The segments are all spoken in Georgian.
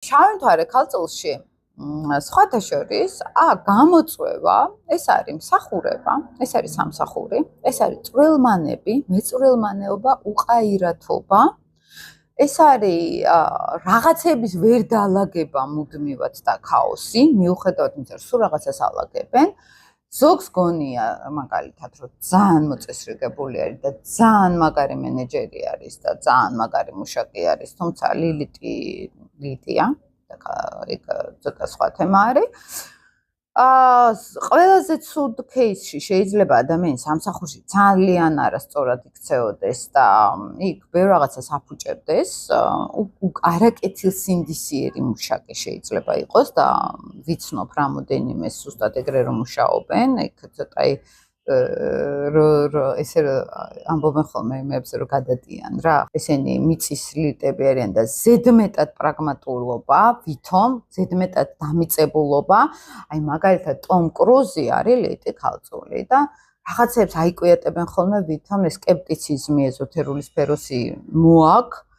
ჩავიმთვარე ქალწულში სხვათა შორის გამოწვევა, ეს არის მსახურება, ეს არის სამსახური, ეს არის წვრილმანები, მეწვრილმანეობა, უყაირათობა, ეს არის რაღაცების ვერ დაალაგება მუდმივად და ქაოსი, მიუხედავად იმისა, რომ სულ რაღაცას ალაგებენ. ზოგს გონია მაგალითად, რომ ძალიან მოწესრიგებული არის და ძალიან მაგარი მენეჯერი არის და ძალიან მაგარი მუშაკი არის, თუმცა ლიტია და ეგ ცოტა სხვა თემა არის. ყველაზე ცუდ кейსში შეიძლება ადამიანის სამსახურში ძალიან არასწორად იქცეოდეს და იქ ბევრ რაღაცას აფუჭებდეს, არაკეთილსინდისიერი მუშაკი შეიძლება იყოს და ვიცნობ რამოდენიმე ზუსტად ეგრე რომ მუშაობენ, იქ ცოტა ესე ამბობენ ხოლმე იმებზე რომ გადადიან რა. ესენი მიწის ლიტები არიან და ზედმეტად პრაგმატულობა, ვითომ ზედმეტად დამიწებულობა. აი მაგალითად ტომ კრუზი არის ლიტი ქალწული და რაღაცებს აიკვიატებენ ხოლმე ვითომ ეს სკეპტიციზმი ეზოთერული სფეროსი მოაქვს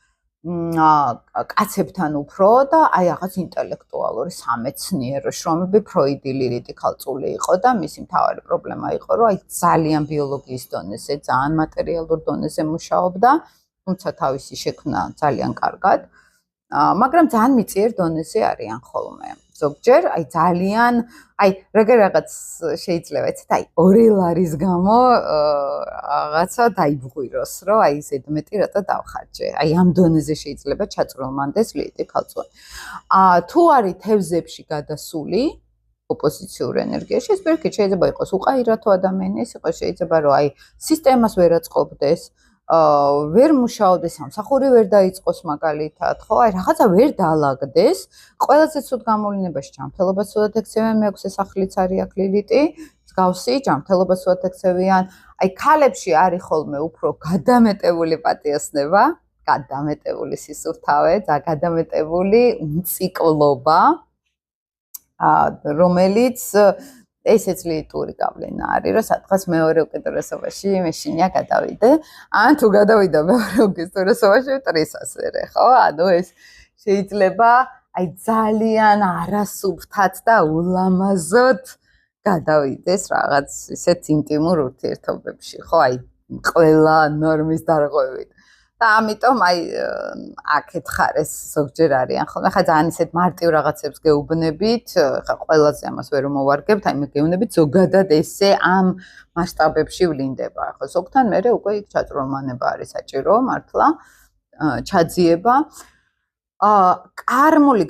კაცებთან უფრო და აი რაღაც ინტელექტუალური სამეცნიერო შრომები ფროიდი ლიტი ქალწული იყო და მისი მთავარი პრობლემა იყო რომ აი ძალიან ბიოლოგიის დონეზე, ძალიან მატერიალურ დონეზე მუშაობდა, თუმცა თავისი შექმნა ძალიან კარგად, მაგრამ ძალიან მიწიერ დონეზე არიან ხოლმე. ზოგჯერ აი ძალიან აი რაღაც შეიძლება იცით აი 2 ლარის გამო რაღაცა დაიბღვიროს რომ აი ზედმეტი რატო დავხარჯე. აი ამ დონეზე შეიძლება ჩაწვრილმანდეს ლიტი ქალწული. თუ არის თევზებში გადასული ოპოზიციურ ენერგიაში, ეს პირიქით შეიძლება იყოს უყაირათო ადამიანი, ეს იყოს შეიძლება რომ აი სისტემას ვერ აწყობდეს, ვერ მუშაობდეს, სამსახური ვერ დაიწყოს მაგალითად, ხო? აი რაღაცა ვერ დაალაგდეს. ყველაზე ცუდ გამოვლინებაში ჯანმრთელობას ცუდად ექცევიან, მე აქვს ეს ახლიც არის აქ ლილიტი, მსგავსი ჯანმრთელობას ცუდად ექცევიან. აი ქალებში არის ხოლმე უფრო გადამეტებული პატიოსნება, გადამეტებული სისუფთავე, გადამეტებული უნციკლობა, რომელიც ესეც ლიტური გავლენა არის, რომ სადღაც მეორე უკიდურესობაში მეშინია გადავიდე, ან თუ გადავიდა მეორე უკიდურესობაში ტრისასერე, ხო? ანუ ეს შეიძლება აი ძალიან არასუფთად და ულამაზოდ გადავიდეს რაღაც ისეთ ინტიმურ ურთიერთობებში, ხო? აი ყველა ნორმის დარღვევით. და ამიტომ აი აქეთ ხარეს ზოგჯერ არიან ხოლმე. ხა ძალიან ისეთ მარტივ რაღაცებს გეუბნებით, ხა ყველაზე ამას ვერ მოვარგებთ, აი მე გეუბნებით ზოგადად ესე ამ მასშტაბებში ვლინდება. ხო ზოგთან მე უკვე იქ ჩაწვრილმანება არის საჭირო, მართლა ჩაძიება. კარმული